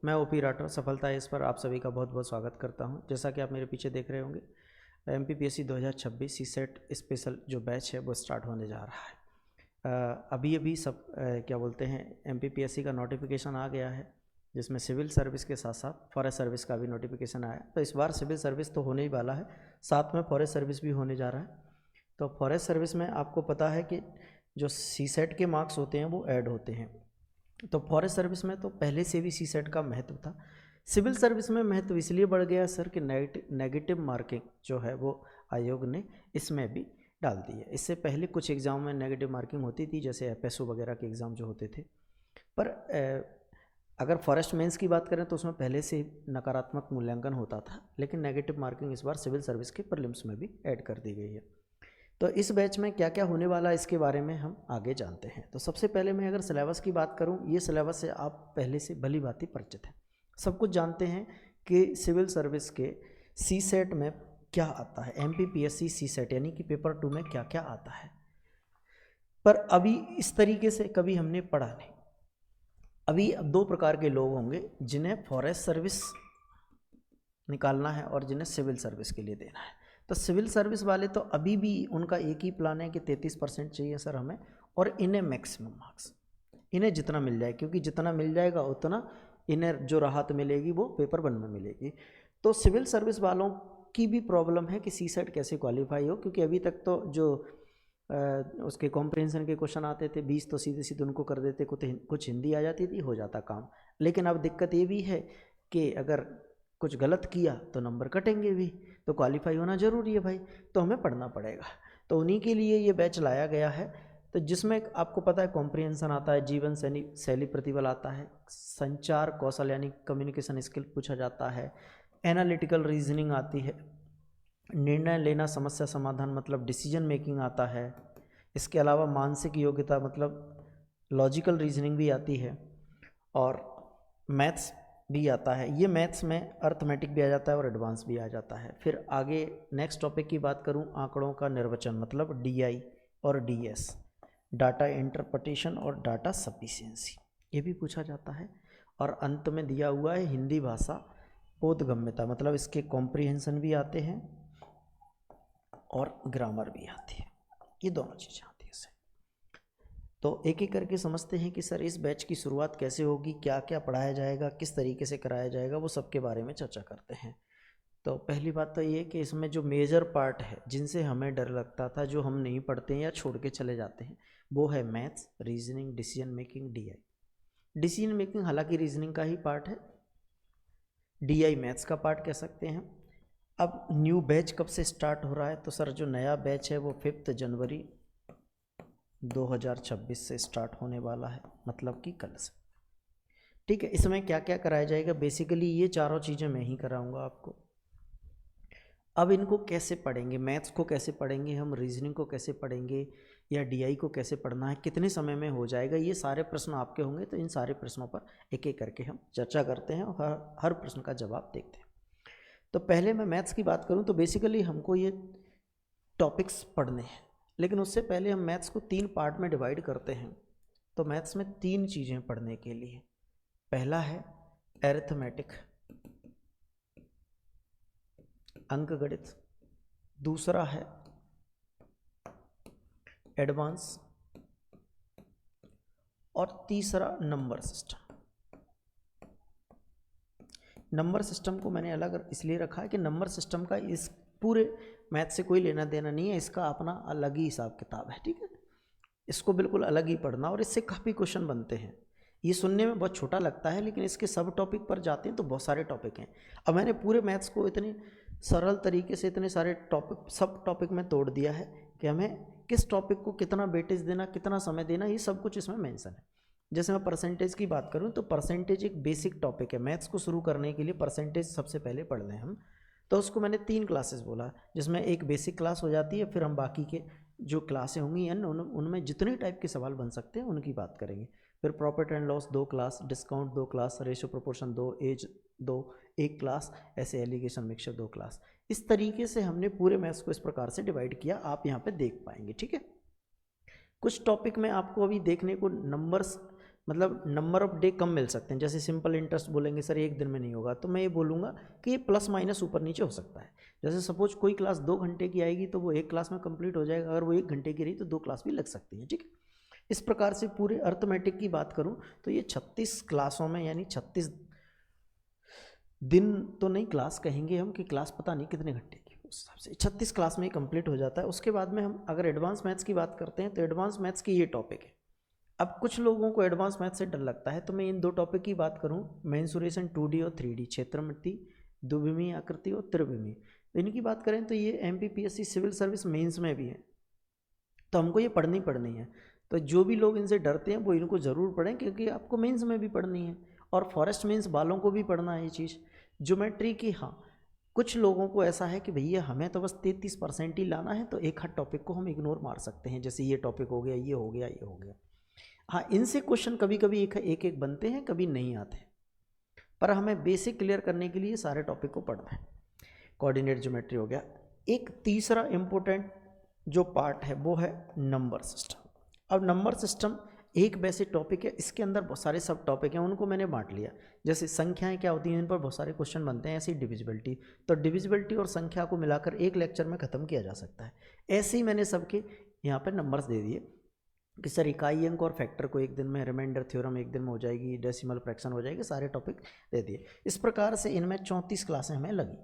मैं ओपी राठौर सफलता इस पर आप सभी का बहुत बहुत स्वागत करता हूं। जैसा कि आप मेरे पीछे देख रहे होंगे, एमपीपीएससी 2026 सीसेट स्पेशल जो बैच है वो स्टार्ट होने जा रहा है। अभी अभी सब क्या बोलते हैं, एमपीपीएससी का नोटिफिकेशन आ गया है, जिसमें सिविल सर्विस के साथ साथ फॉरेस्ट सर्विस का भी नोटिफिकेशन आया। तो इस बार सिविल सर्विस तो होने ही वाला है, साथ में फॉरेस्ट सर्विस भी होने जा रहा है। तो फॉरेस्ट सर्विस में आपको पता है कि जो सीसेट के मार्क्स होते हैं वो ऐड होते हैं। तो फॉरेस्ट सर्विस में तो पहले से भी सीसेट का महत्व था। सिविल सर्विस में महत्व इसलिए बढ़ गया सर कि नेगेटिव मार्किंग जो है वो आयोग ने इसमें भी डाल दी है। इससे पहले कुछ एग्ज़ाम में नेगेटिव मार्किंग होती थी, जैसे एफएसओ वगैरह के एग्ज़ाम जो होते थे। पर अगर फॉरेस्ट मेंस की बात करें तो उसमें पहले से नकारात्मक मूल्यांकन होता था, लेकिन नेगेटिव मार्किंग इस बार सिविल सर्विस के प्रीलिम्स में भी ऐड कर दी गई है। तो इस बैच में क्या क्या होने वाला है इसके बारे में हम आगे जानते हैं। तो सबसे पहले मैं अगर सिलेबस की बात करूं, ये सिलेबस से आप पहले से भली भांति परिचित हैं, सब कुछ जानते हैं कि सिविल सर्विस के सीसेट में क्या आता है, एमपीपीएससी सीसेट यानी कि पेपर 2 में क्या क्या आता है। पर अभी इस तरीके से कभी हमने पढ़ा नहीं। अभी अब दो प्रकार के लोग होंगे, जिन्हें फॉरेस्ट सर्विस निकालना है और जिन्हें सिविल सर्विस के लिए देना है। तो सिविल सर्विस वाले तो अभी भी उनका एक ही प्लान है कि 33% चाहिए सर हमें, और इन्हें मैक्सिमम मार्क्स, इन्हें जितना मिल जाए, क्योंकि जितना मिल जाएगा उतना इन्हें जो राहत मिलेगी वो पेपर 1 में मिलेगी। तो सिविल सर्विस वालों की भी प्रॉब्लम है कि सीसेट कैसे क्वालिफाई हो, क्योंकि अभी तक तो जो उसके कॉम्प्रिहेंशन के क्वेश्चन आते थे 20 तो सीधे सीधे उनको कर देते, कुछ हिंदी आ जाती थी, हो जाता काम। लेकिन अब दिक्कत ये भी है कि अगर कुछ गलत किया तो नंबर कटेंगे भी, तो क्वालिफाई होना ज़रूरी है भाई, तो हमें पढ़ना पड़ेगा। तो उन्हीं के लिए ये बैच लाया गया है। तो जिसमें आपको पता है कॉम्प्रिहेंशन आता है, जीवन शैली प्रतिबल आता है, संचार कौशल यानी कम्युनिकेशन स्किल पूछा जाता है, एनालिटिकल रीजनिंग आती है, निर्णय लेना समस्या समाधान मतलब डिसीजन मेकिंग आता है। इसके अलावा मानसिक योग्यता मतलब लॉजिकल रीजनिंग भी आती है, और मैथ्स भी आता है। ये मैथ्स में अर्थमेटिक भी आ जाता है और एडवांस भी आ जाता है। फिर आगे नेक्स्ट टॉपिक की बात करूं, आंकड़ों का निर्वचन मतलब डीआई और डीएस, डाटा इंटरप्रिटेशन और डाटा सफिशिएंसी, ये भी पूछा जाता है। और अंत में दिया हुआ है हिंदी भाषा बोधगम्यता, मतलब इसके कॉम्प्रिहेंशन भी आते हैं और ग्रामर भी आती है, ये दोनों चीज़ें आती है इससे। तो एक एक करके समझते हैं कि सर इस बैच की शुरुआत कैसे होगी, क्या क्या पढ़ाया जाएगा, किस तरीके से कराया जाएगा, वो सब के बारे में चर्चा करते हैं। तो पहली बात तो ये कि इसमें जो मेजर पार्ट है, जिनसे हमें डर लगता था, जो हम नहीं पढ़ते हैं या छोड़ के चले जाते हैं, वो है maths, reasoning, decision making, DI. Decision making हालांकि रीजनिंग का ही पार्ट है, डीआई मैथ्स का पार्ट कह सकते हैं। अब न्यू बैच कब से स्टार्ट हो रहा है, तो सर जो नया बैच है वो 5 जनवरी 2026 से स्टार्ट होने वाला है, मतलब कि कल से। ठीक है, इसमें क्या क्या कराया जाएगा, बेसिकली ये चारों चीज़ें मैं ही कराऊंगा आपको। अब इनको कैसे पढ़ेंगे, मैथ्स को कैसे पढ़ेंगे हम, रीजनिंग को कैसे पढ़ेंगे, या डीआई को कैसे पढ़ना है, कितने समय में हो जाएगा, ये सारे प्रश्न आपके होंगे। तो इन सारे प्रश्नों पर एक एक करके हम चर्चा करते हैं और हर प्रश्न का जवाब देखते हैं। तो पहले मैं मैथ्स की बात करूं तो बेसिकली हमको ये टॉपिक्स पढ़ने हैं, लेकिन उससे पहले हम मैथ्स को 3 पार्ट में डिवाइड करते हैं। तो मैथ्स में 3 चीज़ें पढ़ने के लिए, पहला है अरिथमेटिक अंकगणित, दूसरा है एडवांस, और तीसरा नंबर सिस्टम। नंबर सिस्टम को मैंने अलग इसलिए रखा है कि नंबर सिस्टम का इस पूरे मैथ से कोई लेना देना नहीं है, इसका अपना अलग ही हिसाब किताब है। ठीक है, इसको बिल्कुल अलग ही पढ़ना, और इससे काफ़ी क्वेश्चन बनते हैं। ये सुनने में बहुत छोटा लगता है, लेकिन इसके सब टॉपिक पर जाते हैं तो बहुत सारे टॉपिक हैं। अब मैंने पूरे मैथ्स को इतने सरल तरीके से इतने सारे टॉपिक सब टॉपिक में तोड़ दिया है कि हमें किस टॉपिक को कितना वेटेज देना, कितना समय देना, ये सब कुछ इसमें मेंशन है। जैसे मैं परसेंटेज की बात करूं तो परसेंटेज एक बेसिक टॉपिक है। मैथ्स को शुरू करने के लिए परसेंटेज सबसे पहले पढ़ लें हम, तो उसको मैंने 3 क्लासेस बोला, जिसमें एक बेसिक क्लास हो जाती है, फिर हम बाकी के जो क्लासें होंगी उनमें जितने टाइप के सवाल बन सकते हैं उनकी बात करेंगे। फिर profit and loss 2 class, discount 2 class, ratio proportion 2, age 2 1 class, ऐसे एलिगेशन मिक्सचर 2 क्लास। इस तरीके से हमने पूरे मैथ्स को इस प्रकार से डिवाइड किया, आप यहाँ पे देख पाएंगे। ठीक है, कुछ टॉपिक में आपको अभी देखने को नंबर्स मतलब नंबर ऑफ डे कम मिल सकते हैं। जैसे सिंपल इंटरेस्ट बोलेंगे सर एक दिन में नहीं होगा, तो मैं ये बोलूँगा कि ये प्लस माइनस ऊपर नीचे हो सकता है। जैसे सपोज कोई क्लास 2 घंटे की आएगी तो वो एक क्लास में कंप्लीट हो जाएगा, अगर वो 1 घंटे की रही तो 2 क्लास भी लग सकती हैं, ठीक है। इस प्रकार से पूरे अर्थमेटिक की बात करूँ तो ये 36 क्लासों में, यानी 36 दिन तो नहीं क्लास कहेंगे हम, कि क्लास पता नहीं कितने घंटे की, उस हिसाब से 36 क्लास में ही कंप्लीट हो जाता है। उसके बाद में हम अगर एडवांस मैथ्स की बात करते हैं तो एडवांस मैथ्स की ये टॉपिक है। अब कुछ लोगों को एडवांस मैथ्स से डर लगता है, तो मैं इन 2 टॉपिक की बात करूं, मेंसुरेशन 2D और 3D, क्षेत्रमिति, द्विविमीय आकृति और त्रिविमीय, तो इनकी बात करें तो ये MPPSC सिविल सर्विस मेंस में भी है, तो हमको ये पढ़नी है। तो जो भी लोग इनसे डरते हैं वो इनको ज़रूर पढ़ें, क्योंकि आपको मेंस में भी पढ़नी है, और फॉरेस्ट मेंस वालों को भी पढ़ना है ये चीज़। ज्योमेट्री की, हाँ, कुछ लोगों को ऐसा है कि भैया हमें तो बस 33% ही लाना है, तो एक हद टॉपिक को हम इग्नोर मार सकते हैं, जैसे ये टॉपिक हो गया, ये हो गया, ये हो गया। हाँ, इनसे क्वेश्चन कभी कभी एक बनते हैं, कभी नहीं आते, पर हमें बेसिक क्लियर करने के लिए सारे टॉपिक को पढ़ना है। कोऑर्डिनेट ज्योमेट्री हो गया। एक तीसरा इम्पोर्टेंट जो पार्ट है वो है नंबर सिस्टम। अब नंबर सिस्टम एक बेसिक टॉपिक है, इसके अंदर बहुत सारे सब टॉपिक हैं, उनको मैंने बांट लिया। जैसे संख्याएं क्या होती हैं, इन पर बहुत सारे क्वेश्चन बनते हैं, ऐसी डिविजिबिलिटी, तो डिविजिबिलिटी और संख्या को मिलाकर एक लेक्चर में ख़त्म किया जा सकता है। ऐसे ही मैंने सबके यहाँ पर नंबर्स दे दिए कि सर इकाई अंक और फैक्टर को एक दिन में, रिमाइंडर थ्योरम एक दिन में हो जाएगी, डेसिमल फ्रैक्शन हो जाएगी, सारे टॉपिक दे दिए। इस प्रकार से इनमें 34 क्लासें हमें लगी,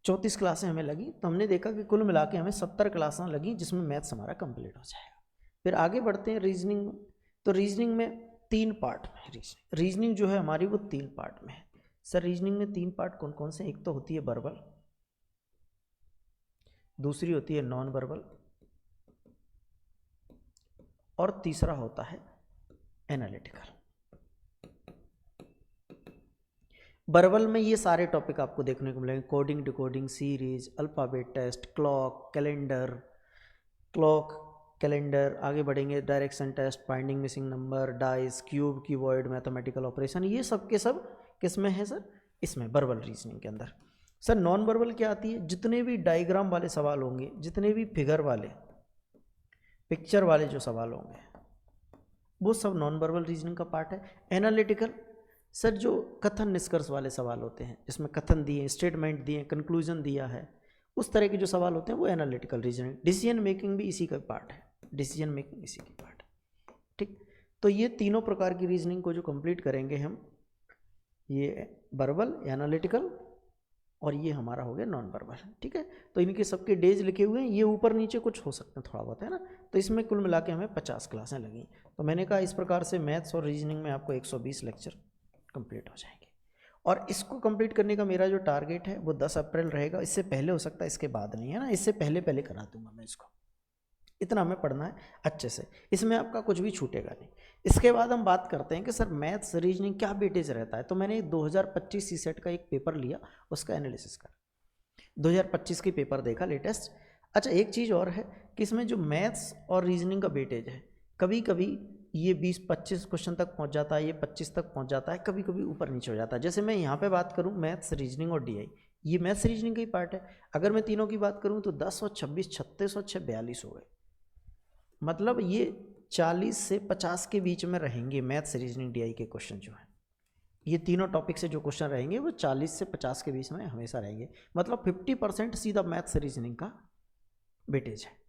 34 क्लासें हमें लगी, तो हमने देखा कि कुल मिला के हमें 70 क्लासें लगी, जिसमें मैथ्स हमारा कंप्लीट हो जाएगा। फिर आगे बढ़ते हैं रीजनिंग। तो रीजनिंग में 3 पार्ट में, रीजनिंग जो है हमारी वो 3 पार्ट में है। सर रीजनिंग में 3 पार्ट कौन कौन से? एक तो होती है वर्बल, दूसरी होती है नॉन वर्बल, और तीसरा होता है एनालिटिकल। वर्बल में ये सारे टॉपिक आपको देखने को मिलेंगे, coding, decoding, series, alphabet test, clock calendar, आगे बढ़ेंगे direction test, finding missing number, dice, cube, keyword, mathematical operation, ये सब के सब किस में है सर? इसमें वर्बल रीजनिंग के अंदर। सर नॉन वर्बल क्या आती है? जितने भी डायग्राम वाले सवाल होंगे, जितने भी फिगर वाले, पिक्चर वाले जो सवाल होंगे, वो सब नॉन वर्बल रीजनिंग का पार्ट है। एनालिटिकल, सर जो कथन निष्कर्ष वाले सवाल होते हैं, जिसमें कथन दिए, स्टेटमेंट दिए, कंक्लूजन दिया है, उस तरह के जो सवाल होते हैं वो एनालिटिकल रीजनिंग। डिसीजन मेकिंग भी इसी का पार्ट है, डिसीजन मेकिंग इसी की पार्ट है, ठीक। तो ये तीनों प्रकार की रीजनिंग को जो कंप्लीट करेंगे हम, ये वर्बल, एनालिटिकल, और ये हमारा हो गया नॉन वर्बल, ठीक है। तो इनके सबके डेज लिखे हुए हैं, ये ऊपर नीचे कुछ हो सकते हैं, थोड़ा बहुत है ना। तो इसमें कुल मिला के हमें 50 क्लासें लगी। तो मैंने कहा इस प्रकार से मैथ्स और रीजनिंग में आपको 120 लेक्चर कंप्लीट हो जाएंगे, और इसको कंप्लीट करने का मेरा जो टारगेट है वो 10 अप्रैल रहेगा। इससे पहले हो सकता है, इसके बाद नहीं, है ना, इससे पहले पहले करा दूंगा मैं इसको। इतना हमें पढ़ना है अच्छे से, इसमें आपका कुछ भी छूटेगा नहीं। इसके बाद हम बात करते हैं कि सर मैथ्स रीजनिंग क्या वेटेज रहता है। तो मैंने 2025 सीसेट का एक पेपर लिया, उसका एनालिसिस कर 2025 की पेपर देखा लेटेस्ट। अच्छा, एक चीज़ और है कि इसमें जो मैथ्स और रीजनिंग का वेटेज है, कभी कभी ये 20-25 क्वेश्चन तक पहुंच जाता है, ये 25 तक पहुंच जाता है, कभी कभी ऊपर नीचे हो जाता है। जैसे मैं यहाँ पे बात करूँ मैथ्स, रीजनिंग और डीआई, ये मैथ्स रीजनिंग का ही पार्ट है। अगर मैं तीनों की बात करूँ तो 10 और 26, 36 और 6, 42 हो गए। मतलब ये 40 से 50 के बीच में रहेंगे मैथ्स, रीजनिंग, डीआई के क्वेश्चन जो है। ये तीनों टॉपिक से जो क्वेश्चन रहेंगे वो 40 से 50 के बीच में हमेशा रहेंगे। मतलब 50% सीधा मैथ्स रीजनिंग का वेटेज है।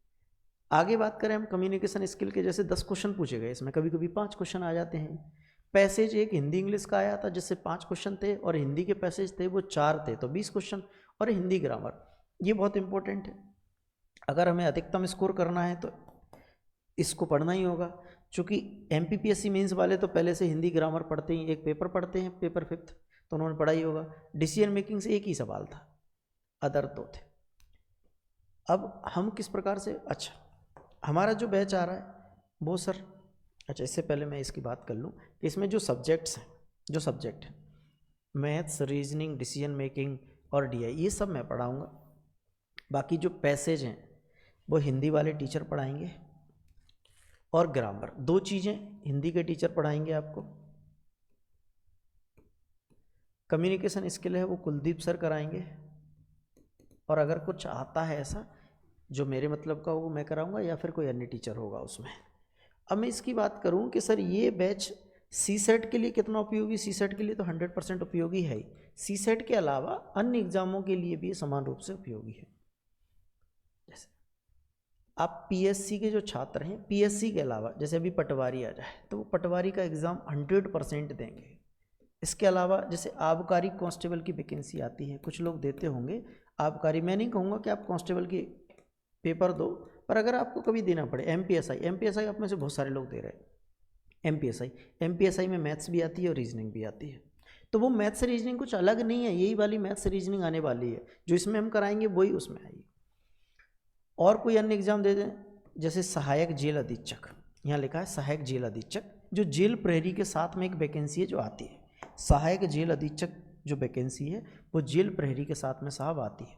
आगे बात करें हम कम्युनिकेशन स्किल के, जैसे 10 क्वेश्चन पूछे गए, इसमें कभी कभी 5 क्वेश्चन आ जाते हैं। पैसेज एक हिंदी इंग्लिश का आया था जिससे 5 क्वेश्चन थे, और हिंदी के पैसेज थे वो 4 थे, तो 20 क्वेश्चन। और हिंदी ग्रामर, ये बहुत इंपॉर्टेंट है। अगर हमें अधिकतम स्कोर करना है तो इसको पढ़ना ही होगा, क्योंकि MPPSC मेंस वाले तो पहले से हिंदी ग्रामर पढ़ते ही, एक पेपर पढ़ते हैं, पेपर 5th, तो उन्होंने पढ़ा ही होगा। डिसीजन मेकिंग से एक ही सवाल था, अदर 2 थे। अब हम किस प्रकार से, अच्छा हमारा जो बैच आ रहा है वो सर, अच्छा इससे पहले मैं इसकी बात कर लूँ कि इसमें जो सब्जेक्ट्स हैं, जो सब्जेक्ट हैं मैथ्स, रीजनिंग, डिसीजन मेकिंग और डीआई, ये सब मैं पढ़ाऊँगा। बाकी जो पैसेज हैं वो हिंदी वाले टीचर पढ़ाएंगे, और ग्रामर, 2 चीज़ें हिंदी के टीचर पढ़ाएंगे आपको। कम्युनिकेशन स्किल है वो कुलदीप सर कराएंगे, और अगर कुछ आता है ऐसा जो मेरे मतलब का हो मैं कराऊंगा, या फिर कोई अन्य टीचर होगा उसमें। अब मैं इसकी बात करूं कि सर ये बैच सी सेट के लिए कितना उपयोगी, सी सेट के लिए तो 100% उपयोगी है ही, सी सेट के अलावा अन्य एग्जामों के लिए भी समान रूप से उपयोगी है। जैसे आप पीएससी के जो छात्र हैं, पीएससी के अलावा जैसे अभी पटवारी आ जाए तो वो पटवारी का एग्ज़ाम 100% देंगे। इसके अलावा जैसे आबकारी कांस्टेबल की वैकेंसी आती है, कुछ लोग देते होंगे आबकारी, मैं नहीं कहूँगा कि आप कांस्टेबल की पेपर दो, पर अगर आपको कभी देना पड़े एमपीएसआई आप में से बहुत सारे लोग दे रहे हैं। एमपीएसआई में मैथ्स भी आती है और रीजनिंग भी आती है, तो वो मैथ्स रीजनिंग कुछ अलग नहीं है, यही वाली मैथ्स रीजनिंग आने वाली है, जो इसमें हम कराएंगे वही उसमें आएगी। और कोई अन्य एग्जाम दे दें, जैसे सहायक जेल अधीक्षक, यहाँ लिखा है सहायक जेल अधीक्षक, जो जेल प्रहरी के साथ में एक वैकेंसी है जो आती है। सहायक जेल अधीक्षक जो वैकेंसी है वो जेल प्रहरी के साथ में साहब आती है,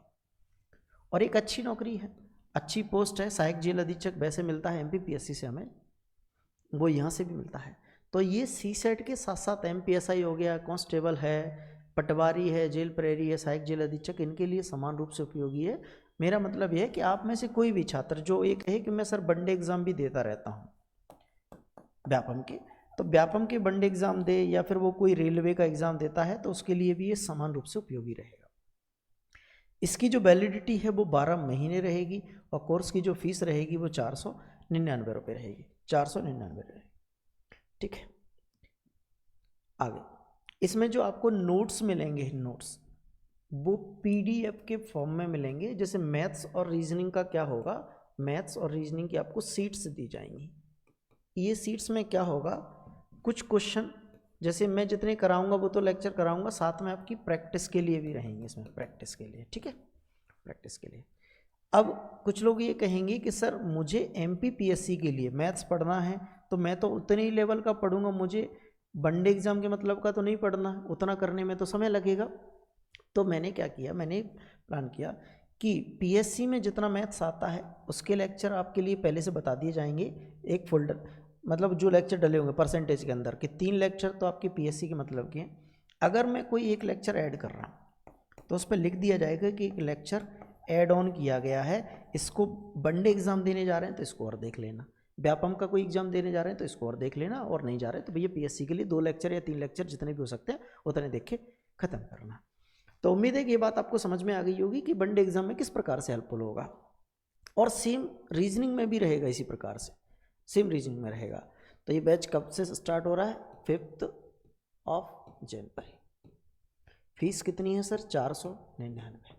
और एक अच्छी नौकरी है, अच्छी पोस्ट है। सहायक जेल अधीक्षक वैसे मिलता है एमपीपीएससी से, हमें वो यहाँ से भी मिलता है। तो ये सी सेट के साथ साथ एमपीएसआई हो गया, कांस्टेबल है, पटवारी है, जेल प्रहरी है, सहायक जेल अधीक्षक, इनके लिए समान रूप से उपयोगी है। मेरा मतलब यह है कि आप में से कोई भी छात्र जो एक है कि मैं सर वनडे एग्ज़ाम भी देता रहता हूँ व्यापम के, तो व्यापम के वनडे एग्ज़ाम दे, या फिर वो कोई रेलवे का एग्ज़ाम देता है तो उसके लिए भी ये समान रूप से उपयोगी रहेगा। इसकी जो वैलिडिटी है वो 12 महीने रहेगी, और कोर्स की जो फीस रहेगी वो 499 रुपये रहेगी, 499 रहेगी। ठीक है, आगे इसमें जो आपको नोट्स मिलेंगे, नोट्स वो पीडीएफ के फॉर्म में मिलेंगे। जैसे मैथ्स और रीजनिंग का क्या होगा, मैथ्स और रीजनिंग की आपको सीट्स दी जाएंगी। ये सीट्स में क्या होगा, कुछ क्वेश्चन जैसे मैं जितने कराऊंगा वो तो लेक्चर कराऊंगा, साथ में आपकी प्रैक्टिस के लिए भी रहेंगे इसमें, प्रैक्टिस के लिए, ठीक है, प्रैक्टिस के लिए। अब कुछ लोग ये कहेंगे कि सर मुझे एमपीपीएससी के लिए मैथ्स पढ़ना है तो मैं तो उतने ही लेवल का पढ़ूंगा, मुझे वनडे एग्जाम के मतलब का तो नहीं पढ़ना, उतना करने में तो समय लगेगा। तो मैंने क्या किया, मैंने प्लान किया कि पीएससी में जितना मैथ्स आता है उसके लेक्चर आपके लिए पहले से बता दिए जाएंगे, एक फोल्डर, मतलब जो लेक्चर डले होंगे परसेंटेज के अंदर, कि 3 लेक्चर तो आपके पीएससी के मतलब के हैं। अगर मैं कोई एक लेक्चर ऐड कर रहा हूँ तो उस पर लिख दिया जाएगा कि एक लेक्चर ऐड ऑन किया गया है, इसको वनडे एग्जाम देने जा रहे हैं तो इसको और देख लेना, व्यापम का कोई एग्जाम देने जा रहे हैं तो इसको और देख लेना, और नहीं जा रहे तो भैया पीएससी के लिए 2 लेक्चर या 3 लेक्चर जितने भी हो सकते हैं उतने देख के खत्म करना। तो उम्मीद है कि ये बात आपको समझ में आ गई होगी कि वनडे एग्जाम में किस प्रकार से हेल्पफुल होगा, और सेम रीजनिंग में भी रहेगा इसी प्रकार से, सेम रीजनिंग में रहेगा। तो ये बैच कब से स्टार्ट हो रहा है, 5 जनवरी। फीस कितनी है सर, 499।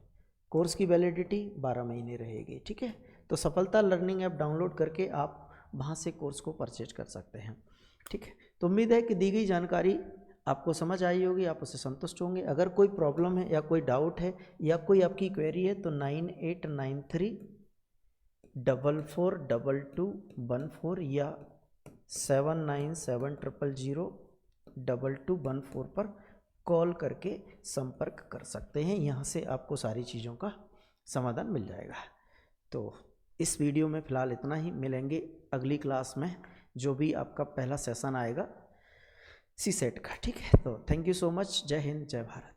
कोर्स की वैलिडिटी 12 महीने रहेगी, ठीक है। तो सफलता लर्निंग ऐप डाउनलोड करके आप वहाँ से कोर्स को परचेज कर सकते हैं, ठीक है। तो उम्मीद है कि दी गई जानकारी आपको समझ आई होगी, आप उससे संतुष्ट होंगे। अगर कोई प्रॉब्लम है या कोई डाउट है या कोई आपकी क्वेरी है तो 9893442214 या 7970002214 पर कॉल करके संपर्क कर सकते हैं। यहाँ से आपको सारी चीज़ों का समाधान मिल जाएगा। तो इस वीडियो में फ़िलहाल इतना ही, मिलेंगे अगली क्लास में जो भी आपका पहला सेशन आएगा सी सेट का, ठीक है। तो थैंक यू सो मच, जय हिंद, जय भारत।